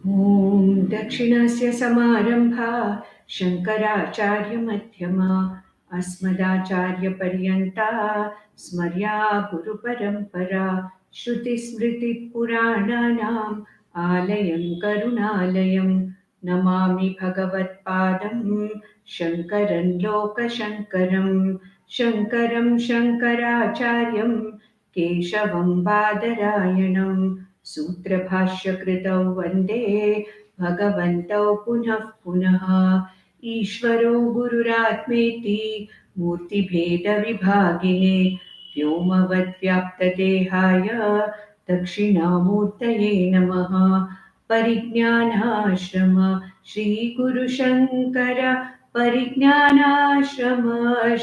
ॐ दक्षिणस्य समारम्भा शङ्कराचार्यमध्यमा अस्मदाचार्यपर्यन्ता स्मर्या गुरुपरम्परा श्रुतिस्मृतिपुराणानाम् आलयं करुणालयं नमामि भगवत्पादं शङ्करं लोकशङ्करं शङ्करं शङ्कराचार्यं केशवं बादरायणं सूत्रभाष्यकृतौ वन्दे भगवन्तौ पुनः पुनः ईश्वरो गुरुरात्मेति मूर्तिभेदविभागिने व्योमवद्व्याप्तदेहाय दक्षिणामूर्तये नमः। परिज्ञानाश्रम श्रीगुरुशङ्कर परिज्ञानाश्रम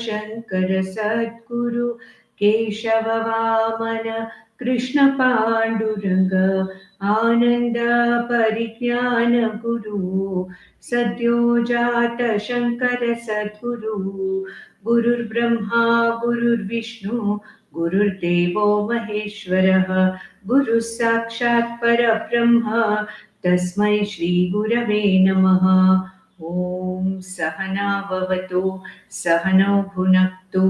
शङ्कर सद्गुरु केशव वामन कृष्ण पाण्डुरङ्ग आनन्द परिज्ञान गुरु सद्यो जात शङ्कर सद्गुरु गुरुर्ब्रह्मा गुरुर्विष्णु गुरुर्देवो महेश्वरः गुरुः साक्षात् परब्रह्म तस्मै श्रीगुरवे नमः। ॐ सहना भवतु सहनौ भुनक्तु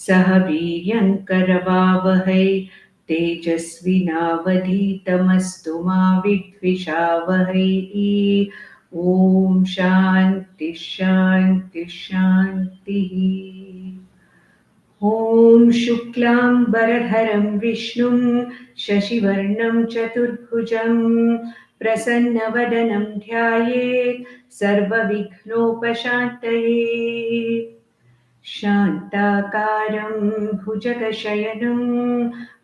सह वीर्यङ्करवावहै तेजस्विनावधीतमस्तु मा विद्विषावहै। ॐ शान्ति शान्ति शान्तिः। ॐ शुक्लाम्बरधरं विष्णुं शशिवर्णं चतुर्भुजं प्रसन्नवदनं ध्यायेत् सर्वविघ्नोपशान्तये। शान्ताकारं भुजगशयनं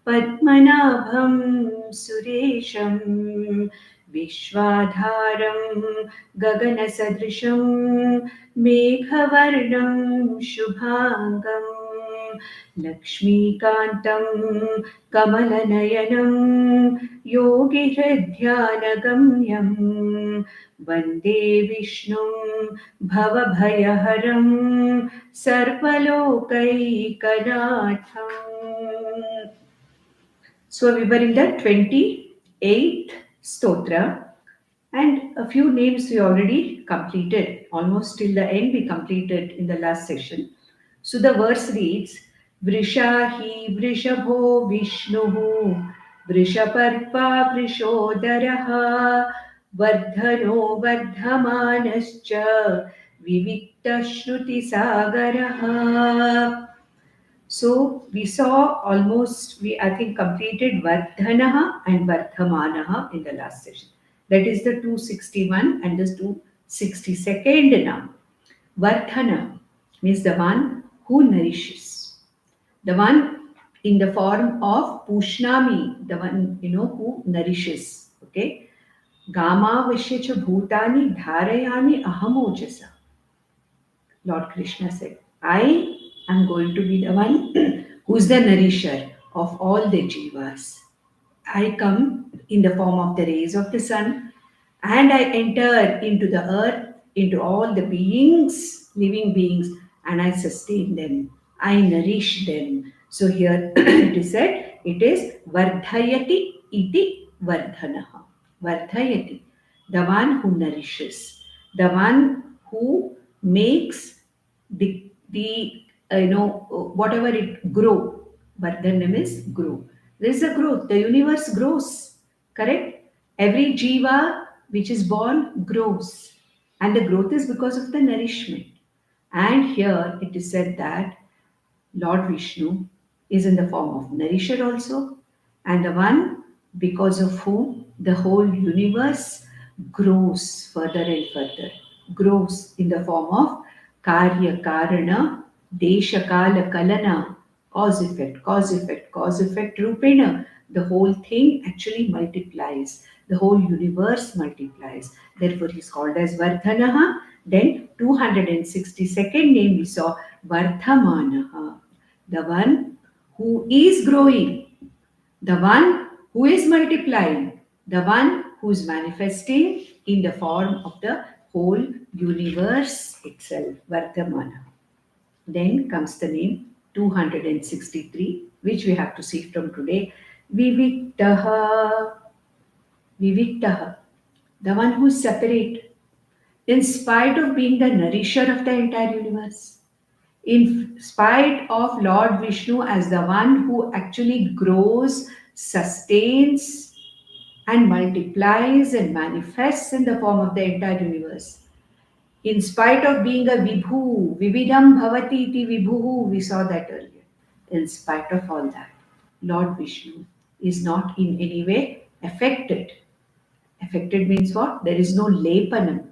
पद्मनाभं सुरेशं विश्वाधारं गगनसदृशं मेघवर्णं शुभाङ्गं लक्ष्मीकान्तं कमलनयनं योगिहृद्ध्यानगम्यं वन्दे विष्णुं भवभयहरं सर्वलोकैकनाथम्. So we were in the 28th stotra, and a few names we already completed. Almost till the end we completed in the last session. So the verse reads, Vrishahi Vrishabho Vishnuhu Vrishaparpa Vrishodaraha Vardhano Vardhamanascha Vivikta Shruti Sagaraha. So we saw almost, I think completed Vardhanaha and Vardhamanaha in the last session. That is the 261 and the 262nd now. Vardhana means the one who nourishes. The one in the form of Pushnami, the one, who nourishes. Okay. Gama Vishyacha Bhutani Dharayami Ahamojasa. Lord Krishna said, I am going to be the one who is the nourisher of all the jivas. I come in the form of the rays of the sun and I enter into the earth, into all the beings, living beings, and I sustain them. I nourish them. So here it is said, it is Vardhayati iti Vardhanaha. Vardhayati, the one who nourishes, the one who makes whatever it grow. Vardhanam is grow. There is a growth. The universe grows. Correct? Every jiva which is born grows. And the growth is because of the nourishment. And here it is said that Lord Vishnu is in the form of nourisher also. And the one because of whom the whole universe grows further and further. Grows in the form of Karya Karana, Desha Kala Kalana, cause effect Rupena. The whole thing actually multiplies. The whole universe multiplies. Therefore, he is called as Vardhanaha. Then 262nd name we saw, Vardhamanaha. The one who is growing. The one who is multiplying. The one who is manifesting in the form of the whole universe itself. Vardhamana. Then comes the name 263, which we have to see from today. Viviktaha. Viviktaha. the one who is separate, in spite of being the nourisher of the entire universe, in spite of Lord Vishnu as the one who actually grows, sustains, and multiplies and manifests in the form of the entire universe. In spite of being a Vibhu, Vividham Bhavati iti Vibhu, we saw that earlier. In spite of all that, Lord Vishnu is not in any way affected. Affected means what? There is no lepanam.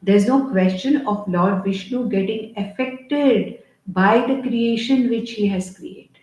There's no question of Lord Vishnu getting affected by the creation which he has created.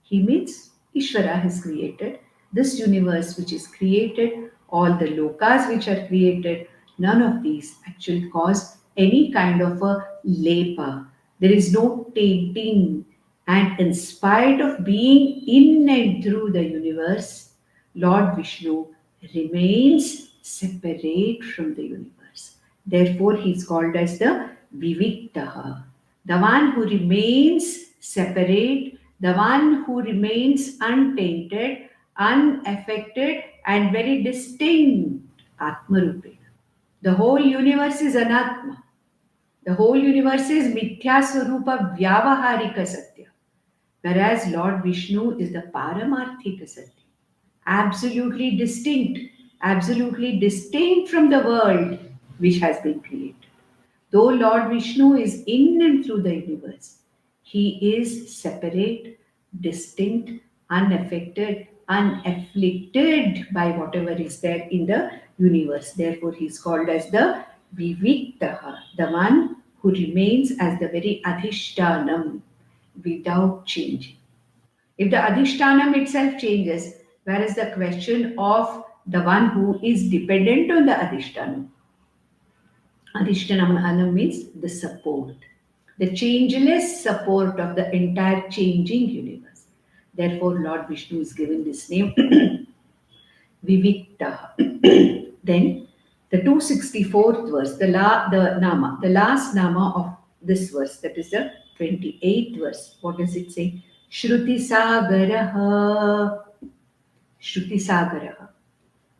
He means Ishvara has created this universe which is created, all the lokas which are created, none of these actually cause any kind of a lepa. There is no tainting. And in spite of being in and through the universe, Lord Vishnu remains separate from the universe. Therefore, he is called as the Viviktaha, the one who remains separate, the one who remains untainted, unaffected, and very distinct. Atma Rupena. The whole universe is Anatma. The whole universe is Mithya Swarupa Vyavaharika Satya. Whereas Lord Vishnu is the Paramarthika Satya. Absolutely distinct from the world which has been created. Though Lord Vishnu is in and through the universe, he is separate, distinct, unaffected, unafflicted by whatever is there in the universe. Therefore, he is called as the Viviktaha, the one who remains as the very Adhishtanam without changing. If the Adhishtanam itself changes, where is the question of the one who is dependent on the Adhishtanam? Adhishtanam means the support, the changeless support of the entire changing universe. Therefore, Lord Vishnu is given this name, Vivikta. Then, the 264th verse, the last nama of this verse, that is the 28th verse. What does it say? Shruti Sagaraha. Shruti Sagaraha.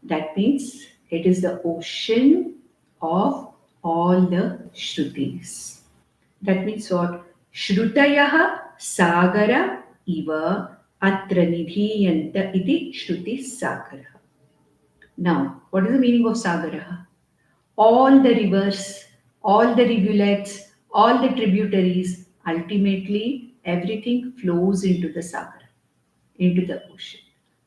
That means it is the ocean of all the Shrutis. That means what? Shrutayaha Sagara Iva Atra Nidhiyanta iti Shruti Sagara. Now, what is the meaning of Sagara? All the rivers, all the rivulets, all the tributaries, ultimately everything flows into the Sagara, into the ocean.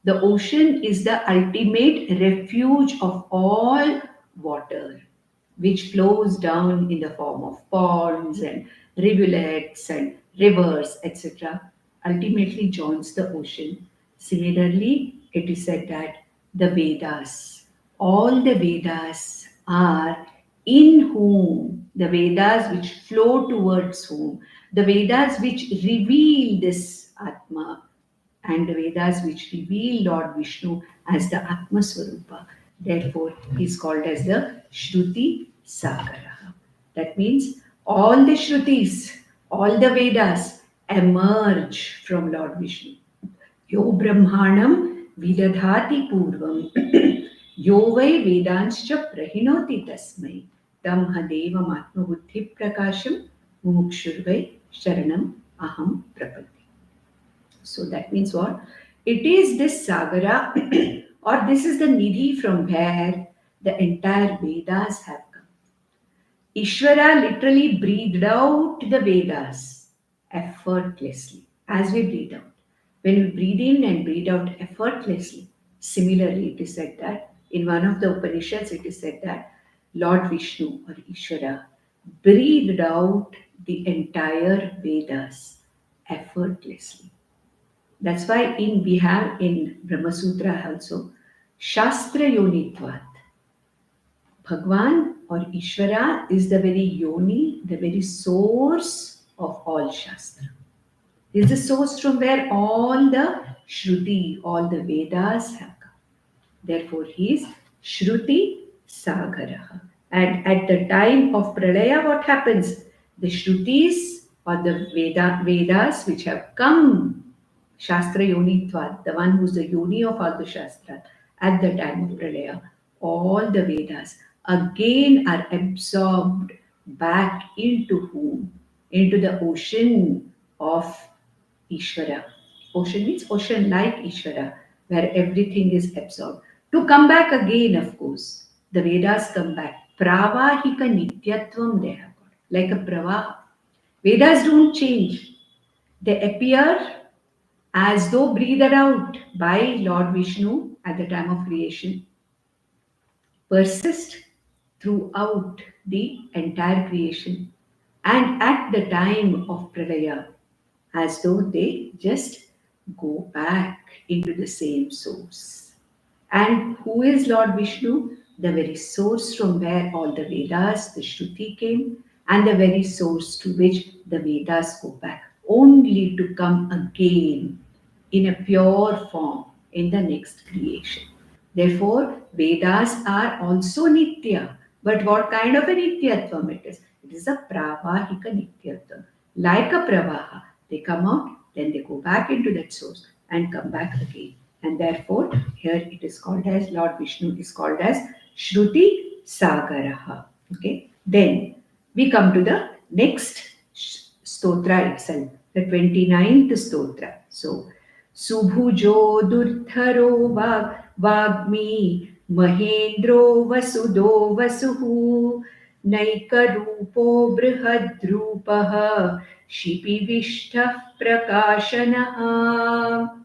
The ocean is the ultimate refuge of all water, which flows down in the form of ponds and rivulets and rivers, etc., ultimately joins the ocean. Similarly, it is said that the Vedas, all the Vedas are in whom, the Vedas which flow towards whom, the Vedas which reveal this Atma, and the Vedas which reveal Lord Vishnu as the Atma Swarupa. Therefore, he is called as the Shruti Sagara. That means all the Shrutis, all the Vedas emerge from Lord Vishnu. Yo Brahmanam Vidadhati Purvam Yo Vai Vedanscha Prahinoti Tasmai Tam Hadevam Atmabuddhi Prakasham Mumukshurvai Sharanam Aham Prapati. So that means what? It is this Sagara or this is the Nidhi from where the entire Vedas have come. Ishvara literally breathed out the Vedas effortlessly as we breathe out. When we breathe in and breathe out effortlessly, similarly it is said that in one of the Upanishads it is said that Lord Vishnu or Ishvara breathed out the entire Vedas effortlessly. That's why we have in Brahma Sutra also Shastra Yonitvat. Bhagwan or Ishvara is the very yoni, the very source of all Shastra. He is the source from where all the Shruti, all the Vedas have come. Therefore, he is Shruti Sagara. And at the time of Pralaya, what happens? The Shrutis or the Vedas which have come, Shastra Yonitvat, the one who's the yoni of all the Shastra, at the time of Pralaya, all the Vedas again are absorbed back into whom? Into the ocean of Ishvara. Ocean means ocean like Ishvara, where everything is absorbed. To come back again, of course, the Vedas come back. Pravahika Nityatvam they have got, like a pravaha. Vedas don't change. They appear as though breathed out by Lord Vishnu at the time of creation, persist throughout the entire creation, and at the time of Pralaya, as though they just go back into the same source. And who is Lord Vishnu? The very source from where all the Vedas, the Shruti came, and the very source to which the Vedas go back, only to come again in a pure form in the next creation. Therefore, Vedas are also Nitya. But what kind of a Nityatvam it is? It is a Pravahika Nityatvam. Like a Pravaha, they come out, then they go back into that source and come back again. And therefore, here it is called as, Lord Vishnu is called as Shruti Sagaraha. Okay. Then we come to the next stotra itself, the 29th stotra. So, Subhujo Durtharo Vagmi Mahendro Vasudo Vasuhu Naikarupo Brihadrupaha Shipivishta Prakashanaha.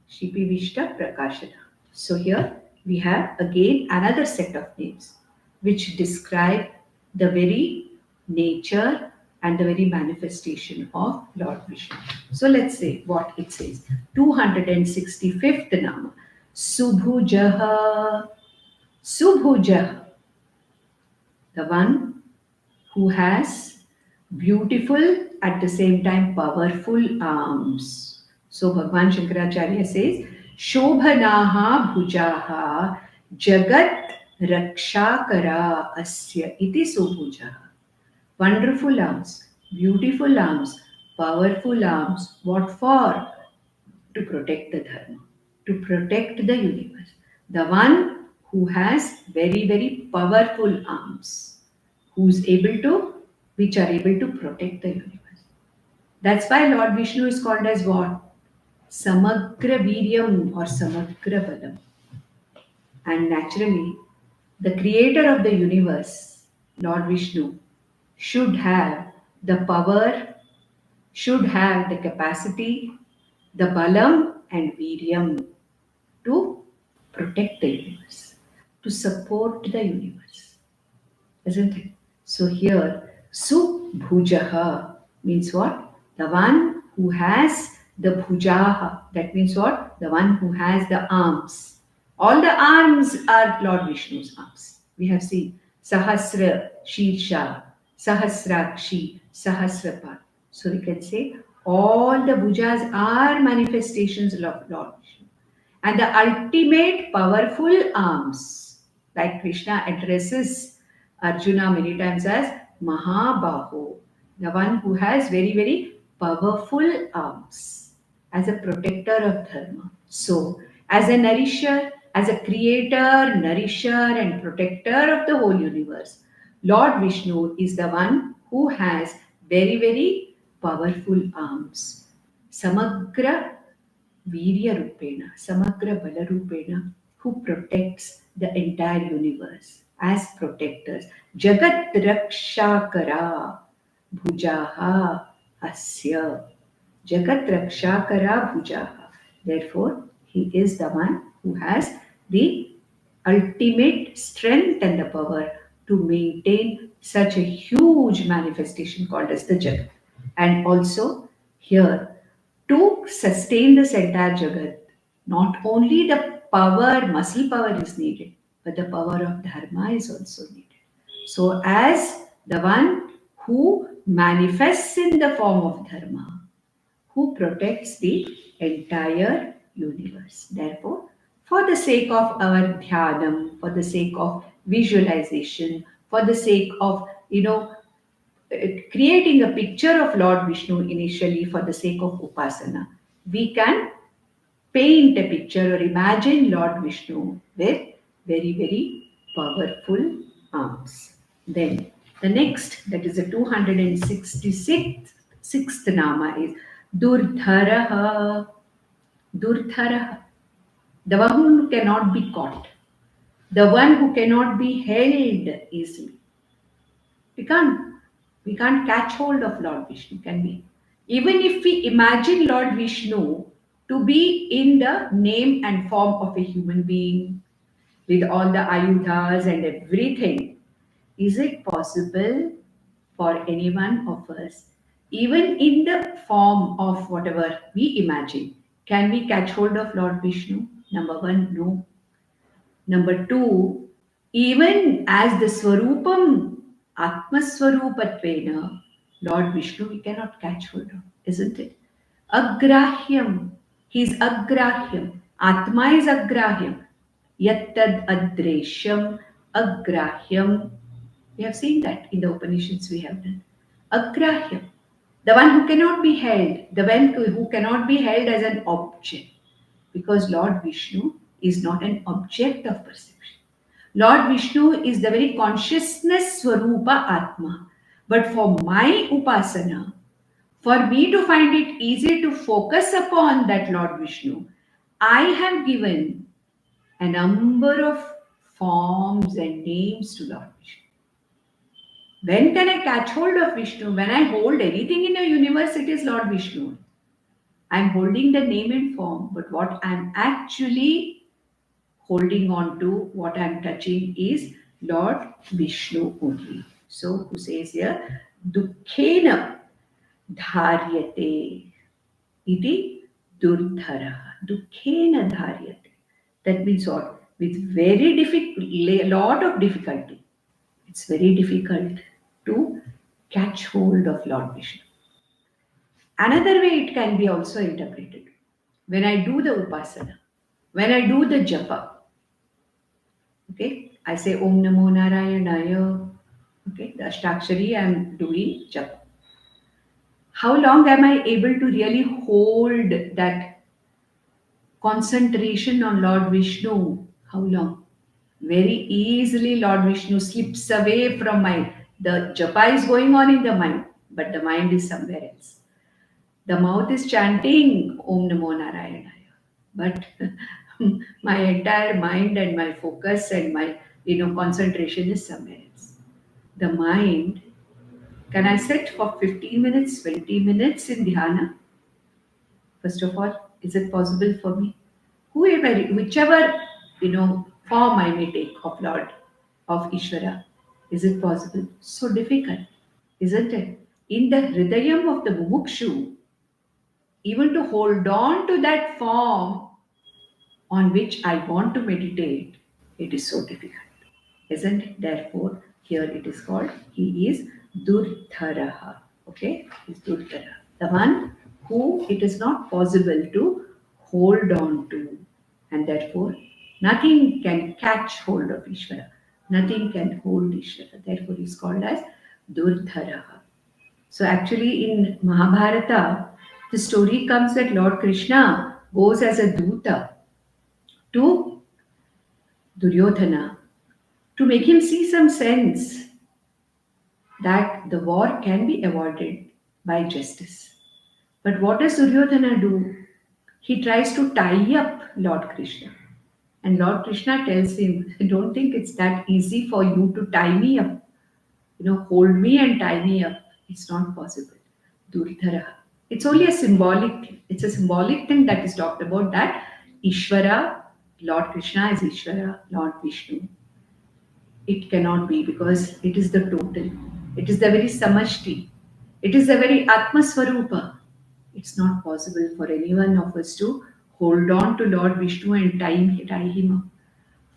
Shipivishta Prakashana. So here we have again another set of names which describe the very nature and the very manifestation of Lord Vishnu. So let's say what it says. 265th Nama. Subhujaha. Subhujaha. The one who has beautiful at the same time powerful arms. So Bhagwan Shankaracharya says, Shobhanaha bhujaha jagat rakshakara asya iti subhujaha. Wonderful arms, beautiful arms, powerful arms. What for? To protect the dharma, to protect the universe. The one who has very, very powerful arms, who's able to, which are able to protect the universe. That's why Lord Vishnu is called as what? Samagra Viryam or Samagra Balam. And naturally, the creator of the universe, Lord Vishnu, should have the power, should have the capacity, the balam and viryam to protect the universe, to support the universe. Isn't it? So here, Subhujaha means what? The one who has the bhujaha. That means what? The one who has the arms. All the arms are Lord Vishnu's arms. We have seen Sahasra Shirsha, Sahasrakshi, Sahasrapad. So we can say all the bhujas are manifestations of Lord Vishnu. And the ultimate powerful arms, like Krishna addresses Arjuna many times as Mahabaho, the one who has very, very powerful arms as a protector of dharma. So, as a nourisher, as a creator, nourisher, and protector of the whole universe, Lord Vishnu is the one who has very, very powerful arms. Samagra Virya Rupena, Samagra Bala Rupena, who protects the entire universe as protectors. Jagat Rakshakara Bhujaha Asya. Jagat Rakshakara Bhujaha. Therefore, he is the one who has the ultimate strength and the power to maintain such a huge manifestation called as the Jagat. And also, here, to sustain this entire Jagat, not only the power, muscle power is needed, but the power of Dharma is also needed. So, as the one who manifests in the form of Dharma, who protects the entire universe. Therefore, for the sake of our dhyanam, for the sake of visualization, for the sake of, creating a picture of Lord Vishnu initially for the sake of upasana, we can paint a picture or imagine Lord Vishnu with very, very powerful arms. Then the next, that is the 266th Nama is Durdharaha. Durdharaha, the one who cannot be caught, the one who cannot be held easily. We can't, we can't catch hold of Lord Vishnu, can we? Even if we imagine Lord Vishnu to be in the name and form of a human being with all the ayudhas and everything, is it possible for any one of us, even in the form of whatever we imagine, can we catch hold of Lord Vishnu? Number one, no. Number two, even as the Swarupam, Atmaswarupatvena, Lord Vishnu, we cannot catch hold of, isn't it? Agrahyam, he is agrahyam. Atma is agrahyam. Yattad adreshyam, agrahyam. We have seen that in the Upanishads we have done. Agrahyam, the one who cannot be held, the one who cannot be held as an object, because Lord Vishnu is not an object of perception. Lord Vishnu is the very consciousness Swarupa Atma. But for my Upasana, for me to find it easy to focus upon that Lord Vishnu, I have given a number of forms and names to Lord Vishnu. When can I catch hold of Vishnu? When I hold anything in the universe, it is Lord Vishnu. I'm holding the name and form, but what I'm actually holding on to, what I'm touching is Lord Vishnu only. So, who says here, Dukkhena dharyate iti durdhara. Dukkhena dharyate. That means what? With very difficult, lot of difficulty. It's very difficult to catch hold of Lord Vishnu. Another way it can be also interpreted. When I do the upasana, when I do the japa, okay, I say Om Namo Narayanaya, okay, the Ashtakshari I am doing japa. How long am I able to really hold that concentration on Lord Vishnu? How long? Very easily Lord Vishnu slips away from mind. The japa is going on in the mind, but the mind is somewhere else. The mouth is chanting Om Namo Narayanaya, but my entire mind and my focus and my concentration is somewhere else. The mind, can I sit for 15 minutes, 20 minutes in dhyana? First of all, is it possible for me? Whoever, whichever form I may take of Lord, of Ishvara, is it possible? So difficult, isn't it? In the hridayam of the mumukshu, even to hold on to that form on which I want to meditate, it is so difficult, isn't it? Therefore, here it is called, he is Durdharaha. Okay, he's Durdhara, the one who it is not possible to hold on to, and therefore nothing can catch hold of Ishvara, nothing can hold Ishvara. Therefore, he is called as Durdharaha. So, actually, in Mahabharata, the story comes that Lord Krishna goes as a Duta to Duryodhana to make him see some sense that the war can be avoided by justice. But what does Duryodhana do? He tries to tie up Lord Krishna. And Lord Krishna tells him, don't think it's that easy for you to tie me up. Hold me and tie me up. It's not possible. Durdhara. It's only a symbolic thing. It's a symbolic thing that is talked about, that Ishvara, Lord Krishna is Ishvara, Lord Vishnu. It cannot be, because it is the total. It is the very samashti. It is the very Atmaswarupa. It's not possible for any one of us to hold on to Lord Vishnu and tie him up.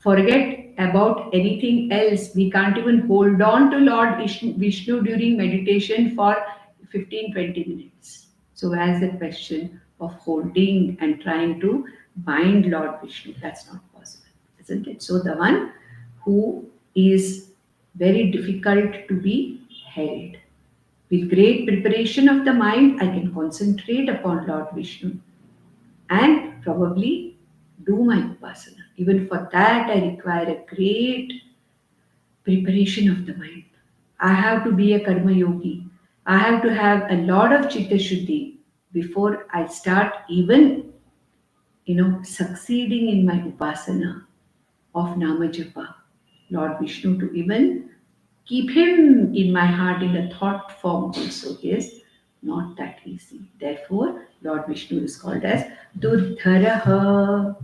Forget about anything else. We can't even hold on to Lord Vishnu during meditation for 15-20 minutes. So, as the question of holding and trying to bind Lord Vishnu, that's not possible, isn't it? So, the one who is very difficult to be held. With great preparation of the mind, I can concentrate upon Lord Vishnu, and probably do my upasana. Even for that, I require a great preparation of the mind. I have to be a karma yogi. I have to have a lot of chitta shuddhi before I start even, succeeding in my upasana of Nama Japa, Lord Vishnu, to even keep him in my heart in the thought form also is not that easy. Therefore, Lord Vishnu is called as Durdharaha.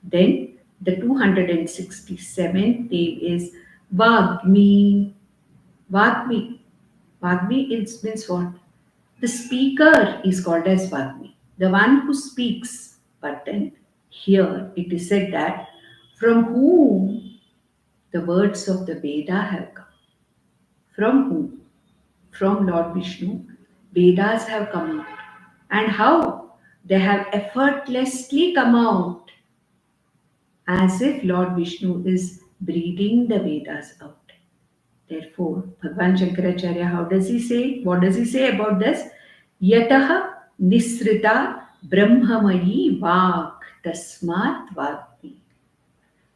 Then the 267th name is Vagmi. Vagmi. Means what? The speaker is called as Vagmi, the one who speaks. But then here it is said that from whom the words of the Veda have come. From whom? From Lord Vishnu. Vedas have come out. And how? They have effortlessly come out as if Lord Vishnu is breathing the Vedas out. Therefore, Bhagavan Shankaracharya, how does he say? What does he say about this? Yataha nisrita brahmamayi vak tasmat vagmi.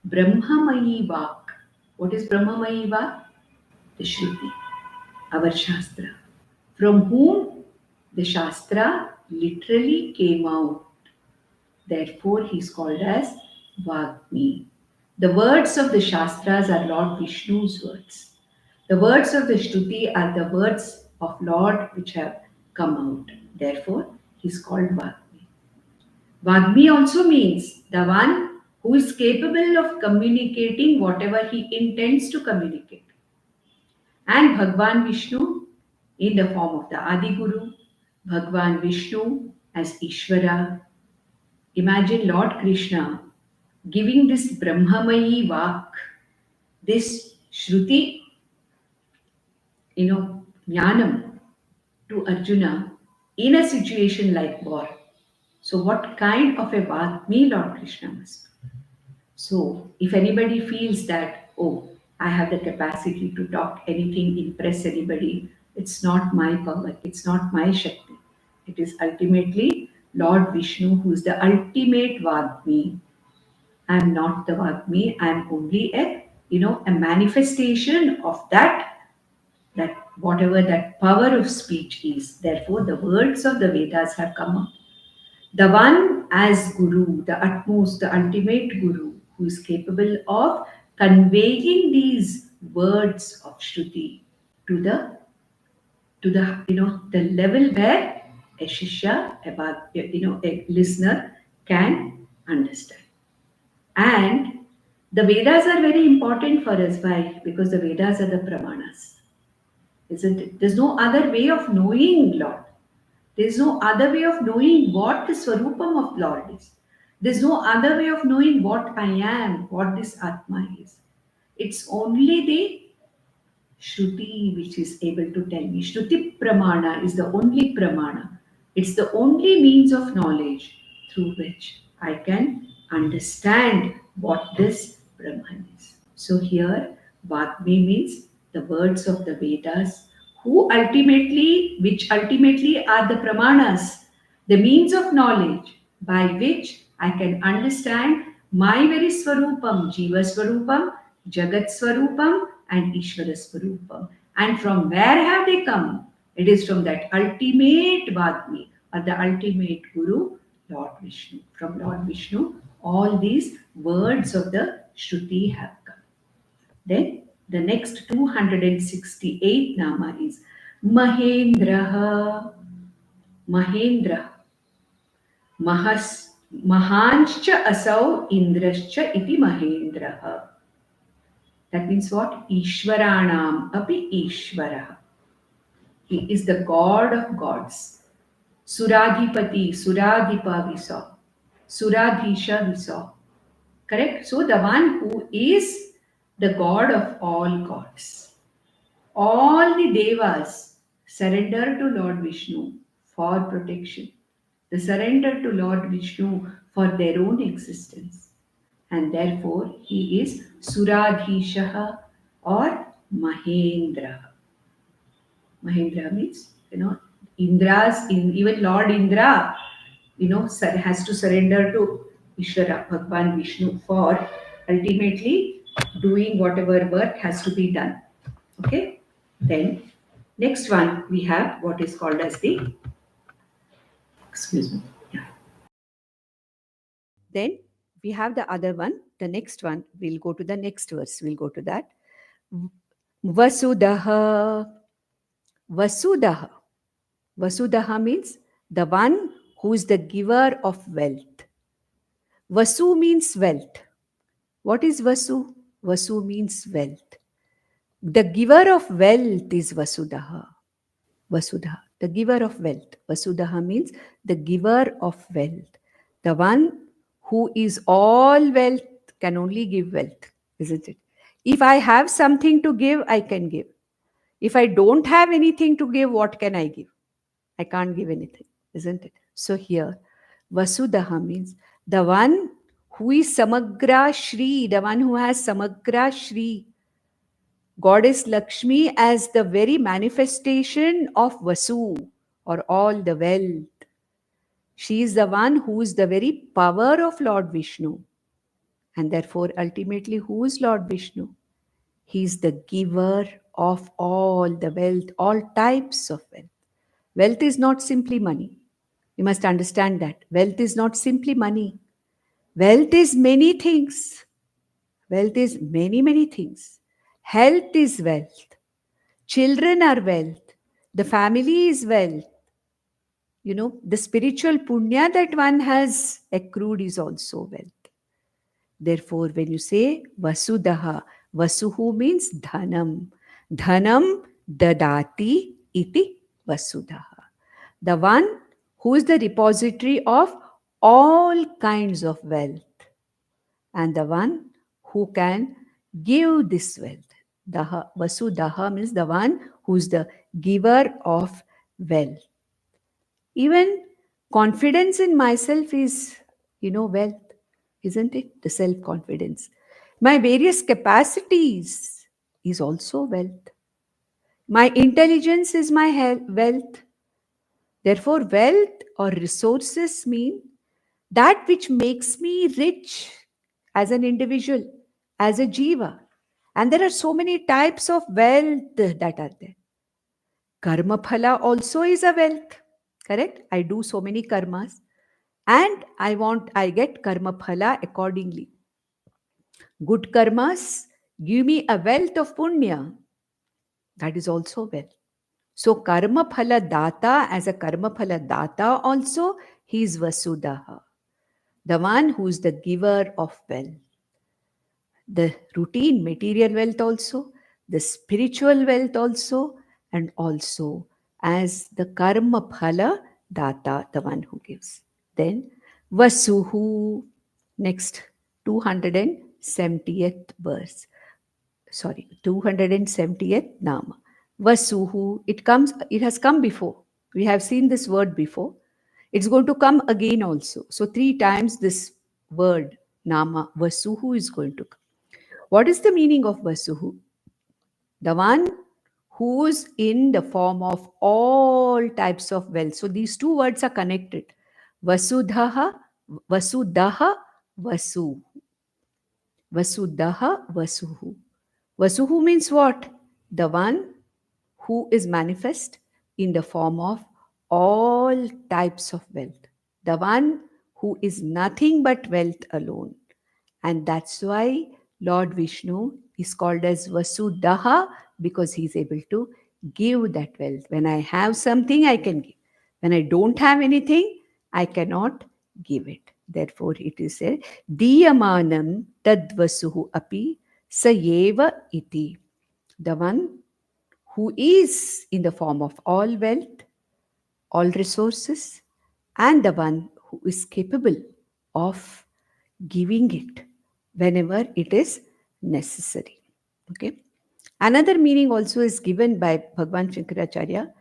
Brahmamayi vak. What is brahmamayi vak? The Shruti, our Shastra. From whom the Shastra literally came out. Therefore, he is called as Vagmi. The words of the Shastras are Lord Vishnu's words. The words of the Shruti are the words of Lord which have come out. Therefore, he is called Vagmi. Vagmi also means the one who is capable of communicating whatever he intends to communicate. And Bhagwan Vishnu in the form of the Adi Guru, Bhagwan Vishnu as Ishvara. Imagine Lord Krishna giving this Brahmamayi Vak, this Shruti, Jnanam to Arjuna in a situation like war. So, what kind of a Vagmi Lord Krishna must be? So, if anybody feels that, oh, I have the capacity to talk anything, impress anybody, it's not my power, it's not my Shakti. It is ultimately Lord Vishnu who is the ultimate Vagmi. I am not the Vagmi, I am only a manifestation of that whatever that power of speech is. Therefore, the words of the Vedas have come up. The one as Guru, the utmost, the ultimate Guru, who is capable of conveying these words of Shruti to the level where a Shishya, a listener can understand. And the Vedas are very important for us. Why? Because the Vedas are the Pramanas. Isn't it? There's no other way of knowing Lord. There's no other way of knowing what the Swarupam of Lord is. There's no other way of knowing what I am, what this Atma is. It's only the Shruti which is able to tell me. Shruti Pramana is the only Pramana. It's the only means of knowledge through which I can understand what this Brahman is. So here, Vagmi means the words of the Vedas, which ultimately are the Pramanas, the means of knowledge by which I can understand my very Swarupam, Jiva Swarupam, Jagat Swarupam, and Ishvara Swarupam. And from where have they come? It is from that ultimate Vagmi or the ultimate Guru, Lord Vishnu. From Lord Vishnu, all these words of the Shruti have come. Then the next 268 Nama is Mahendraha. Mahendra. Mahanscha asau indrascha iti Mahendraha. That means what? Ishwaranam api Ishvara. He is the God of gods. Suradhipati, Suradhipa we saw. Suradhisha we saw. Correct? So the one who is the God of all gods. All the devas surrender to Lord Vishnu for protection. They surrender to Lord Vishnu for their own existence. And therefore, he is Suradhishaha or Mahendra. Mahendra means, even Lord Indra, has to surrender to Ishvara, Bhagwan Vishnu, for ultimately doing whatever work has to be done. Okay? Then, next one we have what is called as the, excuse me. Yeah. Then we have the other one, the next one. We'll go to the next verse. We'll go to that. Vasudaha. Vasudaha. Vasudaha means the one who is the giver of wealth. Vasu means wealth. What is Vasu? Vasu means wealth. The giver of wealth is Vasudaha. Vasudha, the giver of wealth. Vasudaha means the giver of wealth. The one who is all wealth can only give wealth, isn't it? If I have something to give, I can give. If I don't have anything to give, what can I give? I can't give anything, isn't it? So here, Vasudaha means the one who is Samagra Shri, the one who has Samagra Shri. Goddess Lakshmi as the very manifestation of Vasu, or all the wealth. She is the one who is the very power of Lord Vishnu. And therefore, ultimately, who is Lord Vishnu? He is the giver of all the wealth, all types of wealth. Wealth is not simply money. You must understand that. Wealth is not simply money. Wealth is many things. Wealth is many, many things. Health is wealth. Children are wealth. The family is wealth. The spiritual punya that one has accrued is also wealth. Therefore, when you say Vasudaha, Vasuhu means Dhanam. Dhanam dadati iti Vasudaha. The one who is the repository of all kinds of wealth, and the one who can give this wealth. Vasudaha means the one who is the giver of wealth. Even confidence in myself is, wealth, isn't it? The self confidence. My various capacities is also wealth. My intelligence is my wealth. Therefore, wealth or resources mean that which makes me rich as an individual, as a jiva. And there are so many types of wealth that are there. Karma phala also is a wealth, correct? I do so many karmas and I get karma phala accordingly. Good karmas give me a wealth of punya. That is also wealth. So karma phala data, as a karma phala data also, he is Vasudaha, the one who is the giver of wealth. The routine material wealth also, the spiritual wealth also, and also as the karma phala data, the one who gives. Then Vasuhu, next 270th verse. 270th Nama. Vasuhu, it has come before. We have seen this word before. It's going to come again also. So 3 times this word, Nama, Vasuhu is going to come. What is the meaning of Vasuhu? The one who's in the form of all types of wealth. So these 2 words are connected. Vasudaha, Vasudaha, Vasu. Vasudaha, Vasuhu. Vasuhu means what? The one who is manifest in the form of all types of wealth. The one who is nothing but wealth alone. And that's why Lord Vishnu is called as Vasudaha, because he's able to give that wealth. When I have something, I can give. When I don't have anything, I cannot give it. Therefore, it is said, Diyamanam tadvasuhu api sayeva iti. The one who is in the form of all wealth, all resources, and the one who is capable of giving it whenever it is necessary. Okay. Another meaning also is given by Bhagwan Shankaracharya,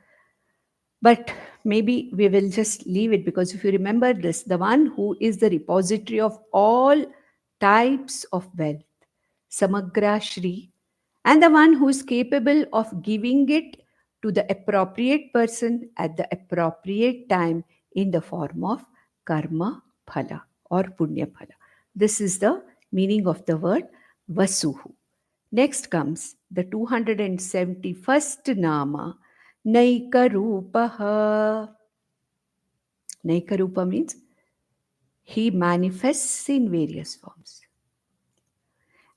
but maybe we will just leave it, because if you remember this, the one who is the repository of all types of wealth, Samagra Shri, and the one who is capable of giving it to the appropriate person at the appropriate time in the form of karma phala. or Punyaphala. This is the meaning of the word Vasuhu. Next comes the 271st Nama, Naikarupaha. Naikarupa means he manifests in various forms.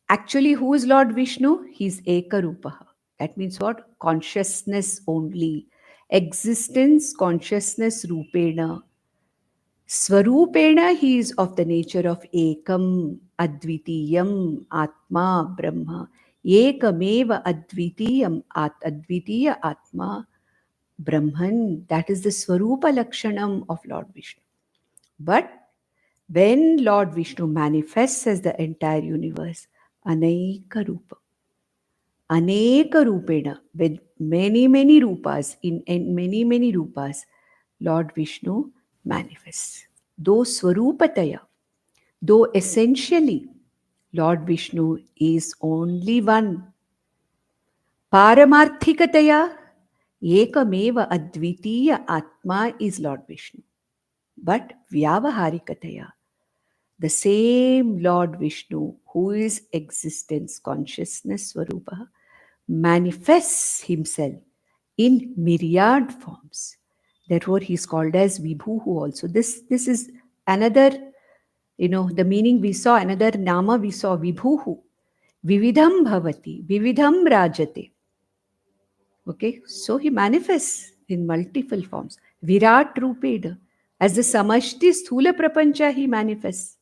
Actually, who is Lord Vishnu? He is Ekarupaha. That means what? Consciousness only. Existence, consciousness, Rupena. Swarupena, he is of the nature of Ekam, Advitiyam, Atma, Brahma. Ekameva Advitiyam, Advitiya Atma, Brahman. That is the Swarupa Lakshanam of Lord Vishnu. But when Lord Vishnu manifests as the entire universe, Anaika Rupa, Aneka Rupena, with many, many rupas, in many, many rupas, Lord Vishnu manifests. Though Swarupataya, though essentially Lord Vishnu is only one, Paramarthikataya, Ekameva Advitiya Atma is Lord Vishnu. But Vyavaharikataya, the same Lord Vishnu, who is existence, consciousness, Swarupa, manifests himself in myriad forms. Therefore, he is called as Vibhuhu also. This is another, the meaning we saw, another Nama we saw, Vibhuhu. Vividham bhavati, Vividham rajate. Okay, so he manifests in multiple forms. Virat Rupeda. As the Samashti Sthula Prapancha, he manifests.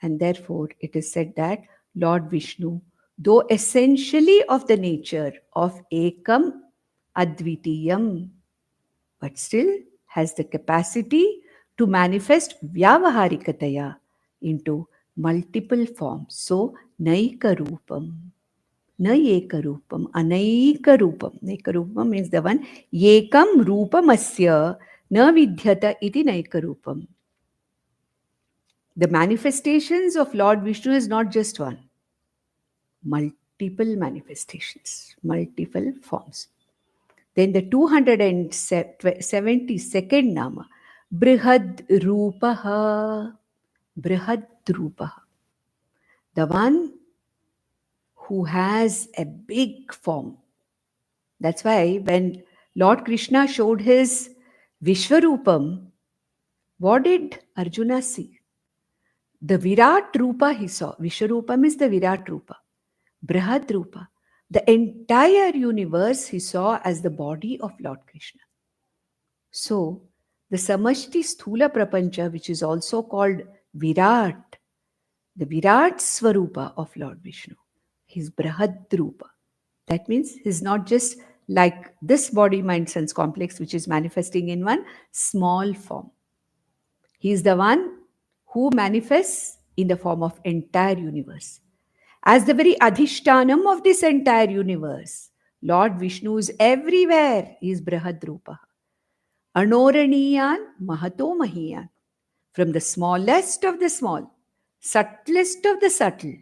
And therefore, it is said that Lord Vishnu, though essentially of the nature of Ekam Advitiyam, but still has the capacity to manifest Vyavaharikataya into multiple forms. So, Naika Rupam. Na Ekarupam, Anaikarupam. Naikarupam means the one. Ekam Rupamasya na Vidhyata iti Naikarupam. The manifestations of Lord Vishnu is not just one. Multiple manifestations, multiple forms. Then the 272nd Nama, Brihad Rupaha. Brihad Rupaha. The one who has a big form. That's why when Lord Krishna showed his Vishwarupam, what did Arjuna see? The Virat Rupa he saw. Vishwarupam is the Virat Rupa. Brihad Rupa. The entire universe he saw as the body of Lord Krishna. So, the Samashti Sthula Prapancha, which is also called Virat, the Virat Swarupa of Lord Vishnu, his Brihad Rupa. That means he's not just like this body, mind, sense complex, which is manifesting in one small form. He is the one who manifests in the form of entire universe. As the very adhishtanam of this entire universe, Lord Vishnu is everywhere. He is Brihadrupa. Anoraniyan Mahato Mahiyan. From the smallest of the small, subtlest of the subtle,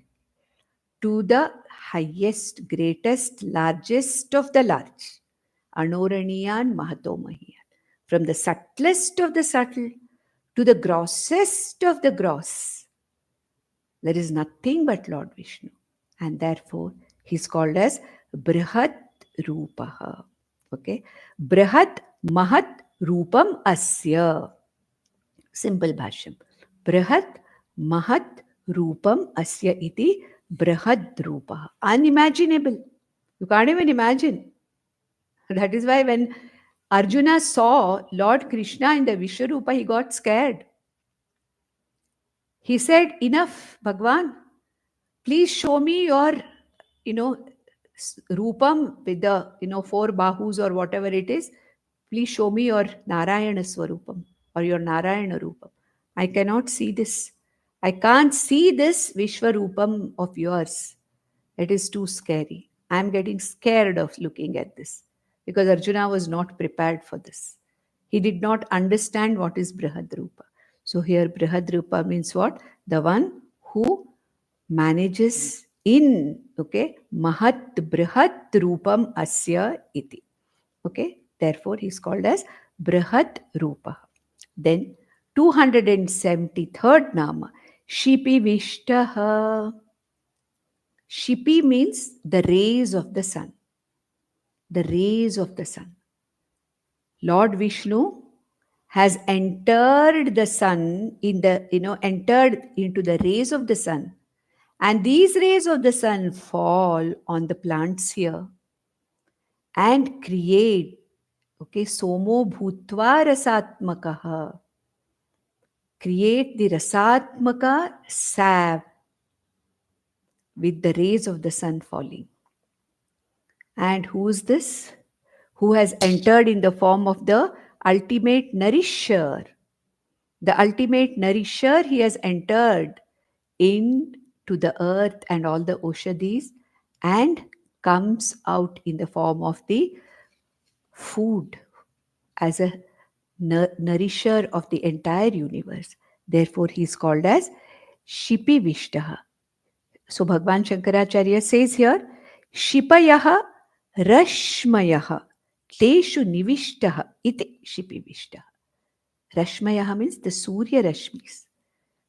to the highest, greatest, largest of the large. Anoraniyan Mahato Mahiyan. From the subtlest of the subtle to the grossest of the gross. There is nothing but Lord Vishnu. And therefore, he is called as Brihat Rupaha. Okay. Brihat Mahat Rupam Asya. Simple Bhashyam. Brihat Mahat Rupam Asya iti Brihat Rupaha. Unimaginable. You can't even imagine. That is why when Arjuna saw Lord Krishna in the Vishwarupa, he got scared. He said, enough, Bhagwan. Please show me your, Rupam with the, four bahus or whatever it is. Please show me your Narayana Swarupam or your Narayana Rupam. I cannot see this. I can't see this Vishwarupam of yours. It is too scary. I am getting scared of looking at this because Arjuna was not prepared for this. He did not understand what is Brihadrupa. So here Brihadrupa means what? The one who manages in, okay, Mahat Brihat Rupam Asya iti. Okay, therefore he is called as Brihat Rupa. Then 273rd Nama, Shipi Vishtaha. Shipi means the rays of the sun. The rays of the sun. Lord Vishnu has entered the sun entered into the rays of the sun. And these rays of the sun fall on the plants here and create, somo bhutva rasatmakaha, create the rasatmaka sap with the rays of the sun falling. And who is this? Who has entered in the form of the ultimate nourisher. The ultimate nourisher, he has entered into the earth and all the Oshadis and comes out in the form of the food as a nourisher of the entire universe. Therefore, he is called as Shipi Vishtaha. So, Bhagwan Shankaracharya says here, Shipayaha Rashmayaha Teshu Nivishtaha iti Shipi Vishtaha. Rashmayaha means the Surya Rashmis,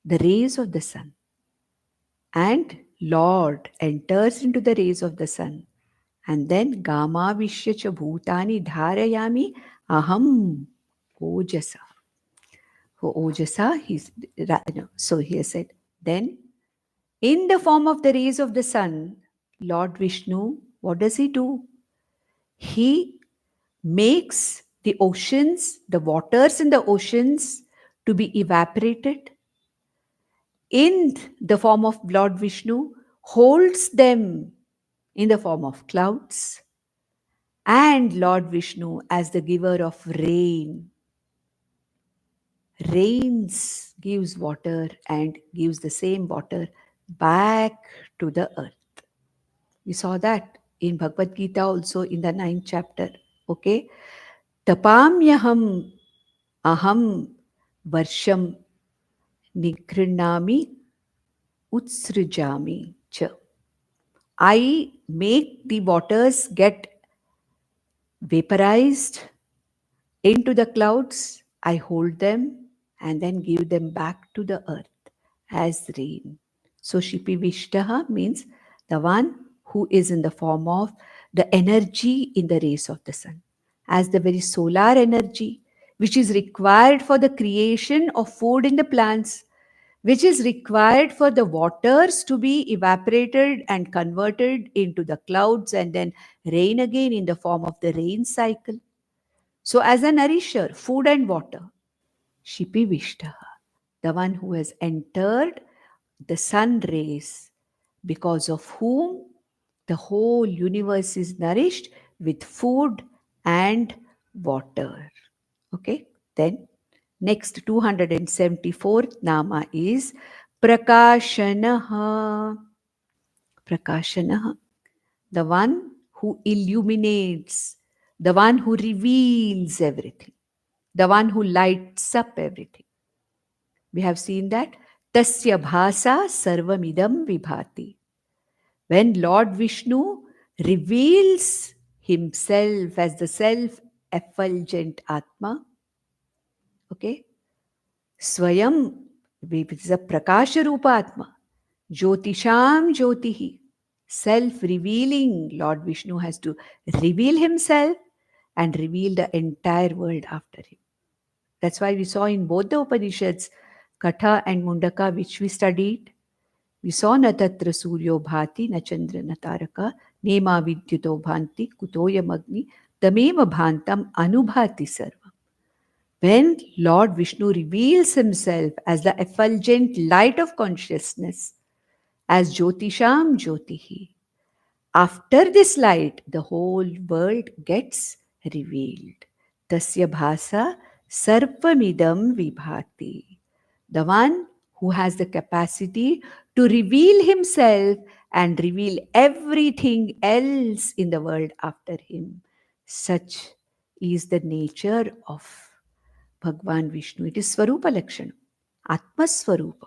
the rays of the sun. And Lord enters into the rays of the sun. And then Gama Vishyacha Bhutani Dharayami Aham Ojasa. For Ojasa, so he has said, then in the form of the rays of the sun, Lord Vishnu, what does he do? He makes the oceans, the waters in the oceans to be evaporated. In the form of Lord Vishnu, holds them in the form of clouds. And Lord Vishnu as the giver of rain. Rains, gives water and gives the same water back to the earth. We saw that in Bhagavad Gita also in the 9th chapter. Okay. Tapamyaham aham varsham nigrinami utsrijami cha. I make the waters get vaporized into the clouds. I hold them and then give them back to the earth as rain. So Shipi Vishtaha means the one who is in the form of the energy in the rays of the sun, as the very solar energy which is required for the creation of food in the plants, which is required for the waters to be evaporated and converted into the clouds and then rain again in the form of the rain cycle. So as a nourisher, food and water, Shipi Vishtaha, the one who has entered the sun rays, because of whom the whole universe is nourished with food and water. Okay, then next 274th Nama is Prakashanaha. Prakashanaha, the one who illuminates, the one who reveals everything, the one who lights up everything. We have seen that Tasya Bhasa Sarvamidam Vibhati. When Lord Vishnu reveals himself as the self-effulgent Atma, okay, Swayam, it is a Prakasha Rupa Atma, Jyotisham Jyotihi, self-revealing. Lord Vishnu has to reveal himself and reveal the entire world after him. That's why we saw in both the Upanishads, Katha and Mundaka, which we studied, we saw na tatra suryo bhati, na chandra na taraka, nema vidyuto bhanti, kutoya magni, tameva bhantam anubhati sarvam. When Lord Vishnu reveals himself as the effulgent light of consciousness, as Jyotisham Jyotihi, after this light, the whole world gets revealed. Tasya bhasa sarvamidam vibhati. The one who has the capacity to reveal himself and reveal everything else in the world after him. Such is the nature of Bhagwan Vishnu. It is Swarupa Lakshana, Atma Swarupa.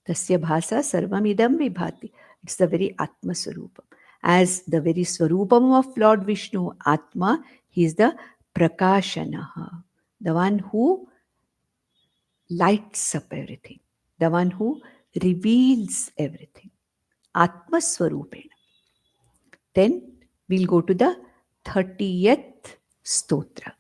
Tasya bhasa sarvamidam vibhati. It's the very Atma Swarupa. As the very Swarupam of Lord Vishnu, Atma, he is the Prakashanaha, the one who lights up everything, the one who reveals everything. Atma Swarupena. Then we'll go to the 30th stotra.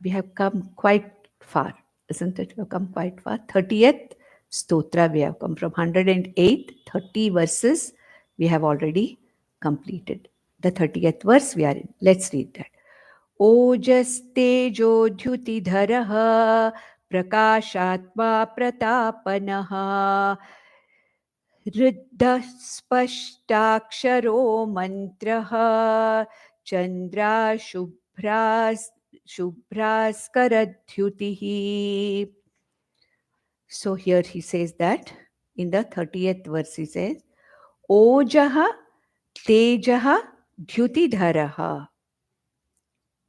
We have come quite far, isn't it? We have come quite far. 30th stotra, we have come from 108, 30 verses we have already completed. The 30th verse we are in. Let's read that. ओजस्तेजोद्युतिधरः प्रकाशात्मा प्रतापनः रुद्धः स्पष्टाक्षरो मन्त्रः शुभ्रास्करद्युतिः. So here he says that in the 30th verse he says, Ojaha Tejaha Dhyutidharaha.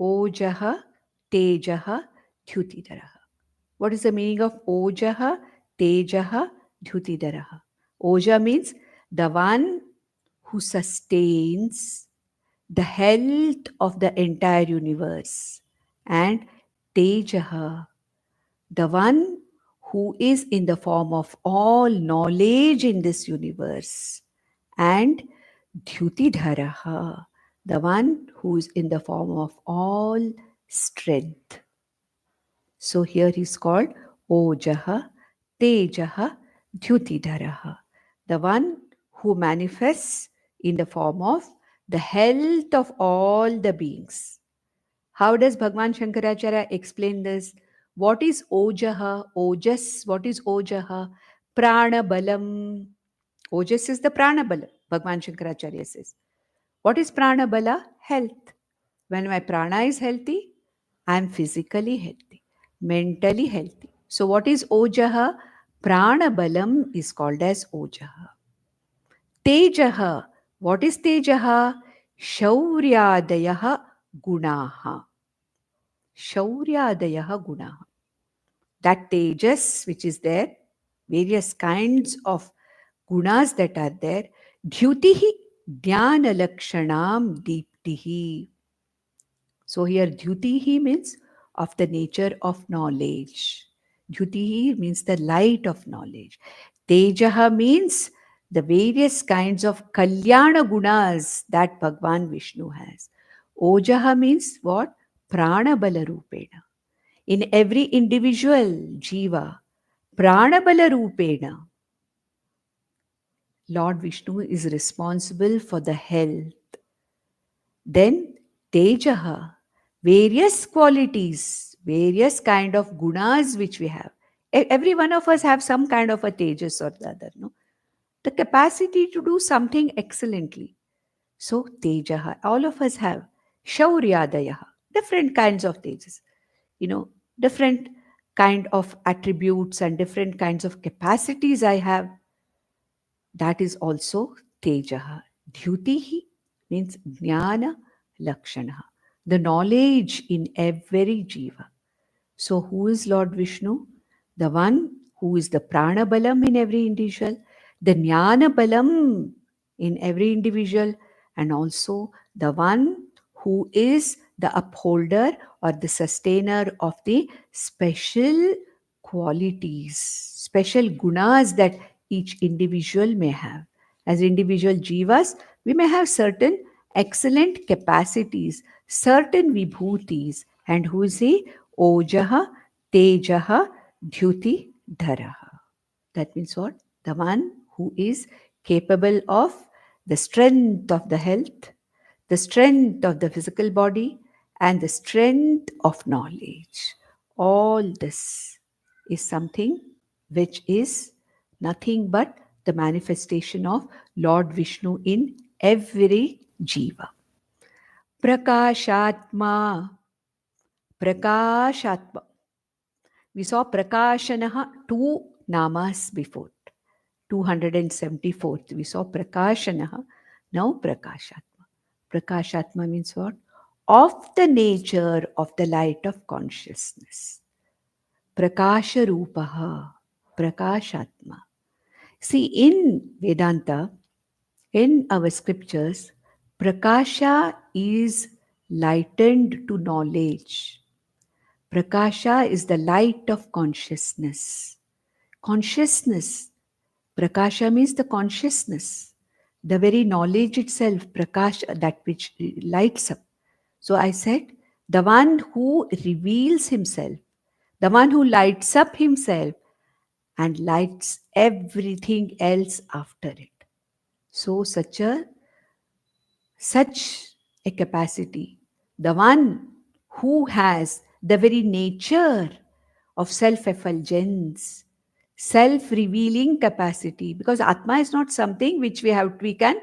Ojaha Tejaha Dhyutidharaha. What is the meaning of Ojaha Tejaha Dhyutidharaha? Oja means the one who sustains the health of the entire universe, and Tejaha, the one who is in the form of all knowledge in this universe, and Dhyutidharaha, the one who is in the form of all strength. So here he's called Ojaha, Tejaha, Dhyutidharaha, the one who manifests in the form of the health of all the beings. How does Bhagwan Shankaracharya explain this? What is Ojaha? Ojas, what is Ojaha? Prana Balam. Ojas is the Prana Bala, Bhagwan Shankaracharya says. What is Prana Bala? Health. When my prana is healthy, I am physically healthy, mentally healthy. So what is Ojaha? Prana Balam is called as Ojaha. Tejaha. What is Tejaha? Shauryadayaha Gunaha. Shauryadayaha Gunaha. That Tejas which is there, various kinds of gunas that are there, Dhyutihi Dhyana Lakshanam Deeptihi. So here Dhyutihi means of the nature of knowledge. Dhyutihi means the light of knowledge. Tejaha means the various kinds of Kalyana gunas that Bhagwan Vishnu has. Ojaha means what? Prana Bala Rupena. In every individual jiva, Prana Bala Rupena, Lord Vishnu is responsible for the health. Then Tejaha, various qualities, various kind of gunas which we have. Every one of us have some kind of a tejas or the other, no? The capacity to do something excellently. So Tejaha, all of us have. Shauryadayaha, different kinds of tejas. Different kind of attributes and different kinds of capacities I have. That is also Tejaha. Dhyutihi means Jnana Lakshana, the knowledge in every jiva. So who is Lord Vishnu? The one who is the Prana Balam in every individual, the Jnana Balam in every individual, and also the one who is the upholder or the sustainer of the special qualities, special gunas that each individual may have. As individual jivas, we may have certain excellent capacities, certain vibhutis, and who is he? Ojaha, Tejaha, Dhyuti, Dharaha. That means what? The one who is capable of the strength of the health, the strength of the physical body, and the strength of knowledge. All this is something which is nothing but the manifestation of Lord Vishnu in every jiva. Prakashatma. Prakashatma. We saw Prakashanaha, two namas before. 274th. We saw Prakashanaha. Now Prakashatma. Prakashatma means what? Of the nature of the light of consciousness. Prakasha Rupaha. Prakashatma. See, in Vedanta, in our scriptures, Prakasha is lightened to knowledge. Prakasha is the light of consciousness. Consciousness. Prakasha means the consciousness. The very knowledge itself, Prakasha, that which lights up. So I said, the one who reveals himself, the one who lights up himself and lights everything else after it. So such a capacity, the one who has the very nature of self-effulgence, self-revealing capacity, because Atma is not something which we can,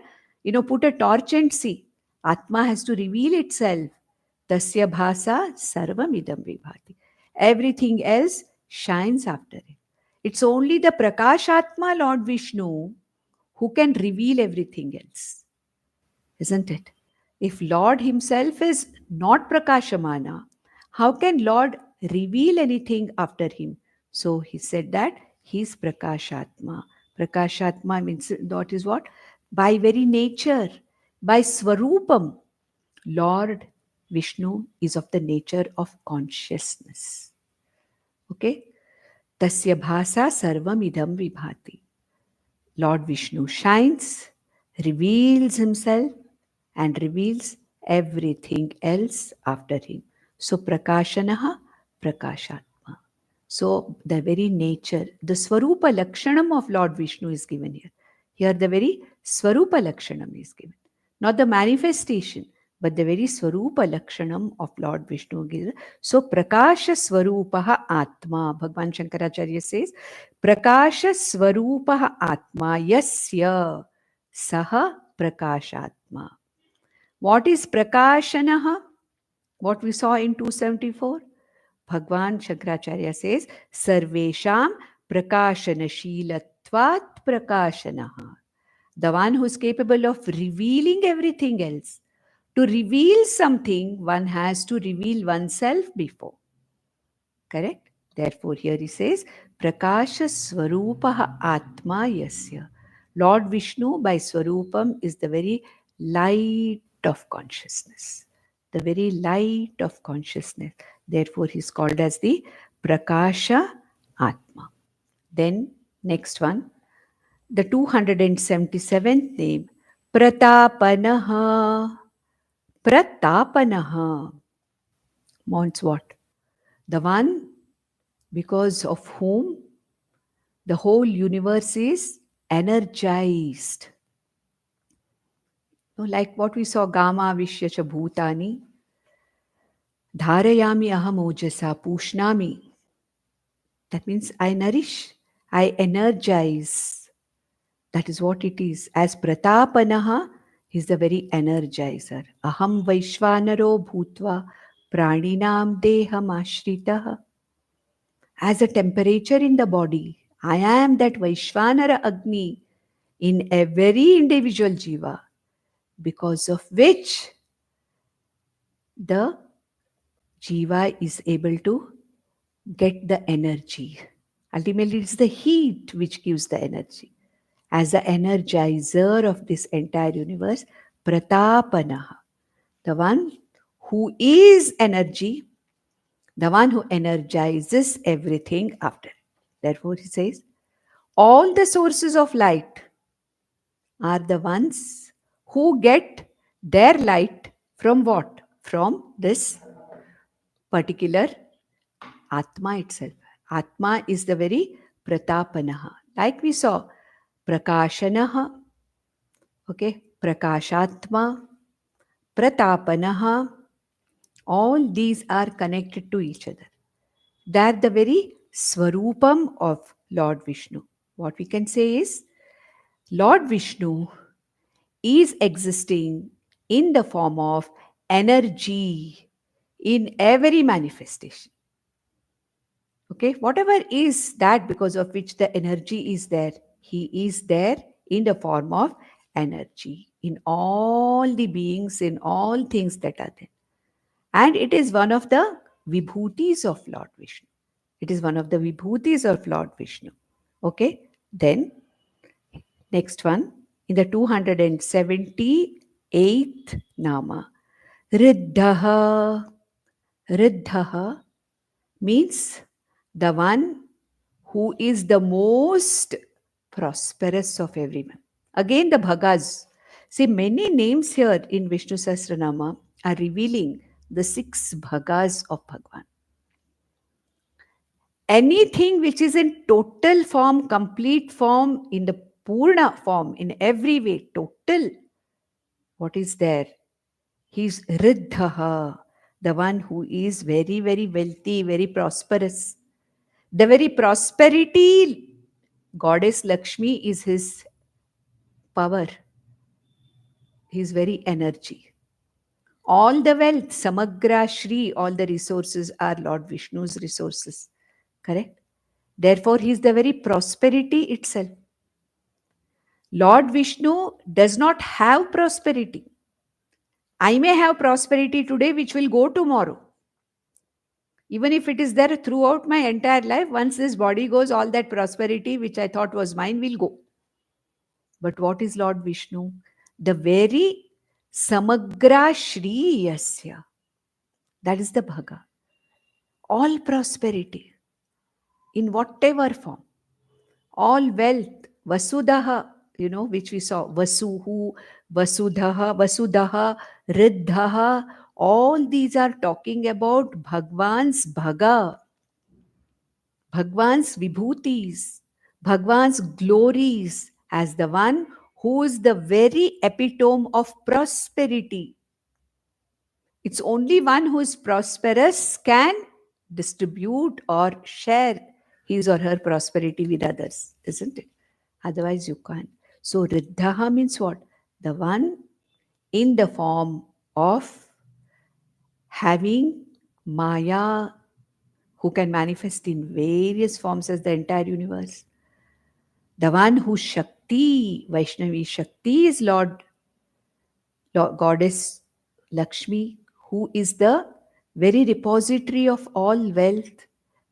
put a torch and see. Atma has to reveal itself. Tasya bhasa sarvam idam vibhati. Everything else shines after it. It's only the Prakashatma Lord Vishnu who can reveal everything else, isn't it? If Lord himself is not Prakashamana, how can Lord reveal anything after him? So he said that he is Prakashatma. Prakashatma means that is what? By very nature, by Swarupam, Lord Vishnu is of the nature of consciousness. Okay? Tasya bhasa sarvam idam vibhati. Lord Vishnu shines, reveals himself, and reveals everything else after him. So Prakashanaha, Prakashatma. So the very nature, the Swarupa Lakshanam of Lord Vishnu is given here. Here the very Swarupa Lakshanam is given. Not the manifestation, but the very Swarupa Lakshanam of Lord Vishnu given. So Prakasha Swarupaha Atma. Bhagavan Shankaracharya says, Prakasha Swarupaha Atma Yasya Saha Prakashatma. What is Prakashanaha? What we saw in 274? Bhagwan Shankaracharya says, Sarvesham Prakashanashilatvat Prakashanaha. The one who is capable of revealing everything else. To reveal something, one has to reveal oneself before. Correct? Therefore, here he says, Prakasha Swarupaha Atma Yasya. Lord Vishnu by Swarupam is the very light of consciousness. The very light of consciousness. Therefore, he is called as the Prakasha Atma. Then, next one, the 277th name, Pratapanaha. Pratapanaha means what? The one because of whom the whole universe is energized. Like what we saw, Gama Vishyacha Bhutani, Dharayami Aham Ojasa Pushnami. That means I nourish, I energize. That is what it is. As Pratapanaha is the very energizer. Aham Vaishvanaro Bhutva Praninam Deham Ashritaha. As a temperature in the body, I am that Vaishvanara Agni in every individual jiva, because of which the jiva is able to get the energy. Ultimately, it's the heat which gives the energy. As the energizer of this entire universe, Pratapanaha, the one who is energy, the one who energizes everything after. Therefore, he says, all the sources of light are the ones who get their light from what? From this particular Atma itself. Atma is the very Pratapanaha. Like we saw, Prakashanaha, okay, Prakashatma, Pratapanaha, all these are connected to each other. They are the very Swarupam of Lord Vishnu. What we can say is, Lord Vishnu is existing in the form of energy in every manifestation. Okay, whatever is that because of which the energy is there, he is there in the form of energy in all the beings, in all things that are there. And it is one of the vibhutis of Lord Vishnu. It is one of the vibhutis of Lord Vishnu. Okay, then next one, in the 278th Nama, Riddhaha. Riddhaha means the one who is the most prosperous of everyone. Again, the Bhagas. See, many names here in Vishnu Sahasranama are revealing the 6 Bhagas of Bhagwan. Anything which is in total form, complete form, in the Purna form, in every way, total, what is there? He's Riddhaha, the one who is very, very wealthy, very prosperous. The very prosperity, Goddess Lakshmi is his power, his very energy. All the wealth, Samagra Shri, all the resources are Lord Vishnu's resources. Correct? Therefore, he is the very prosperity itself. Lord Vishnu does not have prosperity. I may have prosperity today, which will go tomorrow. Even if it is there throughout my entire life, once this body goes, all that prosperity which I thought was mine will go. But what is Lord Vishnu? The very Samagra Shri Yasya. That is the Bhaga. All prosperity in whatever form, all wealth, Vasudaha, which we saw, Vasuhu, Vasudaha, Riddhaha, all these are talking about Bhagwan's Bhaga, Bhagwan's Vibhutis, Bhagwan's glories as the one who is the very epitome of prosperity. It's only one who is prosperous can distribute or share his or her prosperity with others, isn't it? Otherwise, you can't. So, Riddhaha means what? The one in the form of having Maya, who can manifest in various forms as the entire universe. The one who Shakti, Vaishnavi Shakti is Lord Goddess Lakshmi, who is the very repository of all wealth.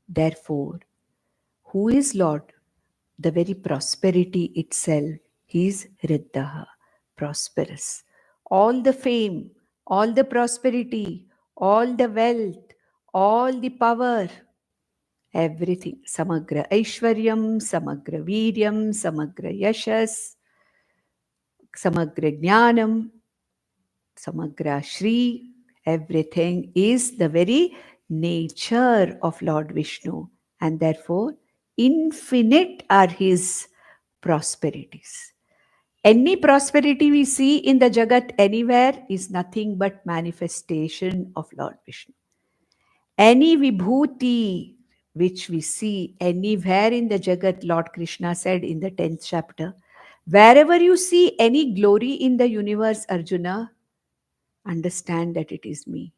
Therefore, who is Lord? The very prosperity itself. He is Riddhaha, prosperous. All the fame, all the prosperity, all the wealth, all the power, everything. Samagra Aishwaryam, Samagra Viryam, Samagra Yashas, Samagra Jnanam, Samagra Shri, everything is the very nature of Lord Vishnu, and therefore infinite are his prosperities. Any prosperity we see in the Jagat anywhere is nothing but manifestation of Lord Vishnu. Any vibhuti which we see anywhere in the Jagat, Lord Krishna said in the 10th chapter, wherever you see any glory in the universe, Arjuna, understand that it is me.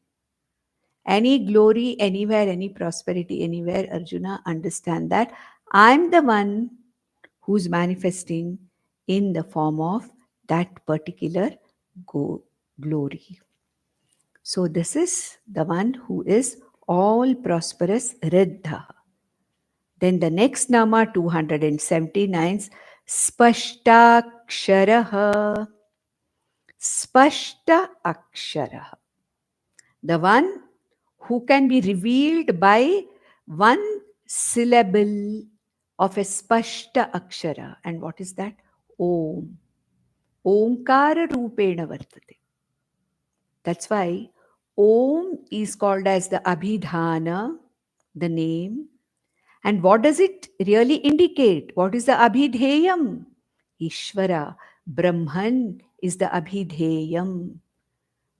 Any glory anywhere, any prosperity anywhere, Arjuna, understand that I'm the one who's manifesting in the form of that particular glory. So this is the one who is all prosperous, Riddha. Then the next Nama, 279, Spashtaksharaha. Spashta Aksharaha. The one who can be revealed by one syllable of a Spashta Akshara. And what is that? Om. Omkara Rupena Vartate. That's why Om is called as the Abhidhana, the name. And what does it really indicate? What is the Abhidheyam? Ishvara. Brahman is the Abhidheyam.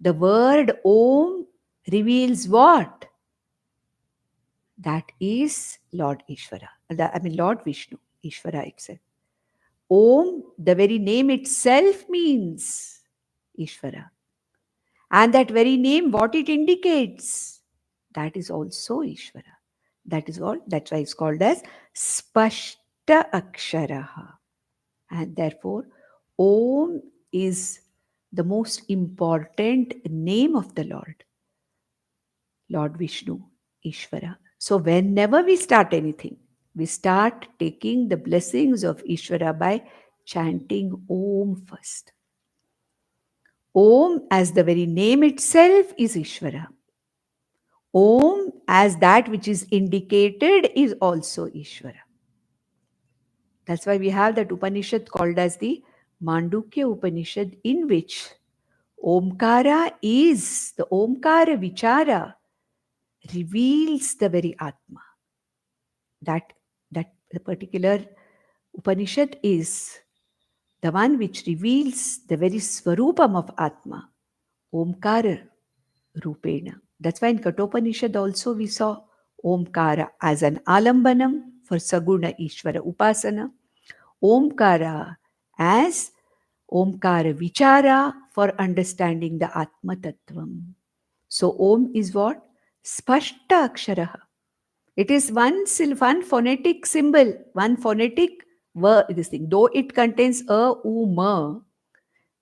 The word Om reveals what? That is Lord Ishvara. Lord Vishnu, Ishvara itself. Om, the very name itself means Ishvara. And that very name, what it indicates, that is also Ishvara. That is all. That's why it's called as Spashta Aksharaha. And therefore, Om is the most important name of the Lord Vishnu, Ishvara. So whenever we start anything, we start taking the blessings of Ishvara by chanting Om first. Om, as the very name itself, is Ishvara. Om, as that which is indicated, is also Ishvara. That's why we have that Upanishad called as the Mandukya Upanishad, in which Omkara is, the Omkara Vichara reveals the very Atma. That the particular Upanishad is the one which reveals the very Swarupam of Atma, Omkara Rupena. That's why in Katopanishad also we saw Omkara as an alambanam for Saguna Ishvara Upasana, Omkara as Omkara Vichara for understanding the Atma Tattvam. So Om is what? Spashta Aksharaha. It is one phonetic symbol, one phonetic word, this thing. Though it contains a, u, ma,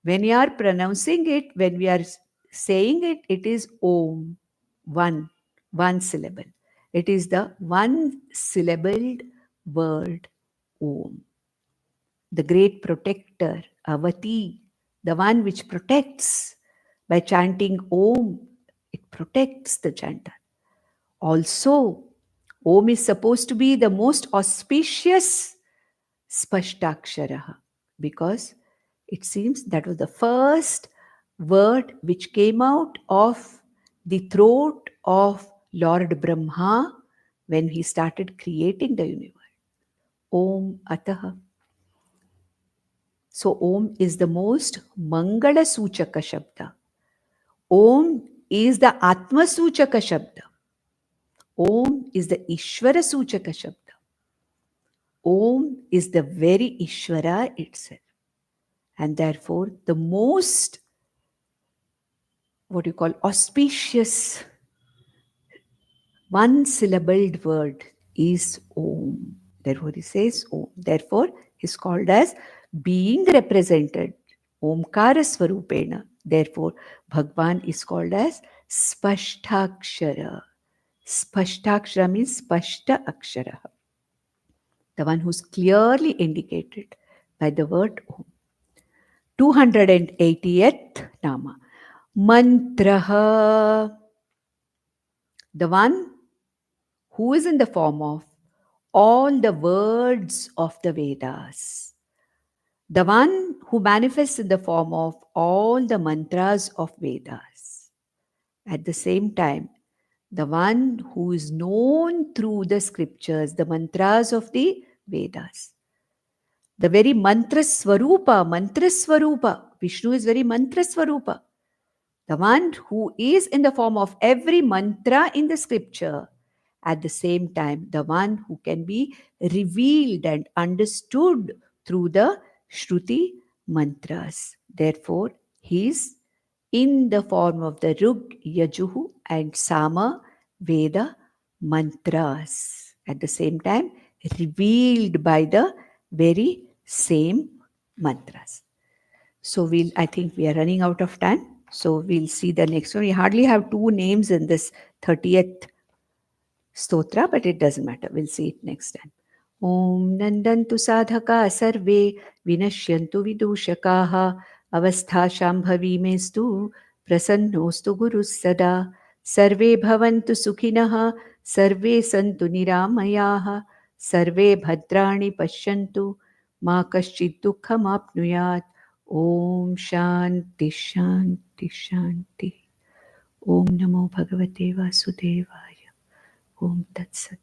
when you are pronouncing it, when we are saying it, it is Om, one syllable. It is the one syllabled word Om. The great protector, Avati, the one which protects. By chanting Om, it protects the chanter. Also, Om is supposed to be the most auspicious Spashtaksharaha, because it seems that was the first word which came out of the throat of Lord Brahma when he started creating the universe. Om Ataha. So Om is the most Mangala Suchaka Shabda. Om is the Atma Suchaka Shabda. Om is the Ishvara Suchaka Shabda. Om is the very Ishvara itself. And therefore, the most, what you call, auspicious one syllabled word is Om. Therefore, he says Om. Therefore, he's called as being represented, Omkara Swarupena. Therefore, Bhagwan is called as Spashtakshara. Spashtakshara means Spashta Akshara, the one who's clearly indicated by the word Om. 280th Nama. Mantraha, the one who is in the form of all the words of the Vedas, the one who manifests in the form of all the mantras of Vedas. At the same time, the one who is known through the scriptures, the mantras of the Vedas. The very mantra Swarupa. Vishnu is very mantra Swarupa. The one who is in the form of every mantra in the scripture, at the same time, the one who can be revealed and understood through the Shruti mantras. Therefore, he is in the form of the Rug, Yajuhu, and Sama Veda mantras. At the same time, revealed by the very same mantras. So I think we are running out of time. So we'll see the next one. We hardly have two names in this 30th stotra, but it doesn't matter. We'll see it next time. Om Nandantu Sadhaka Sarve Vinashyantu Vidushakaha Avastha Shambhavi Mestu Prasannostu Guru Sada Sarve Bhavantu Sukhinaha Sarve Santu Niramayaha Sarve Bhadrani Pashyantu Ma Kaschid Dukkham Apnuyat. Om Shanti Shanti Shanti. Om Namo Bhagavate Vasudevaya. Om Tat Sat.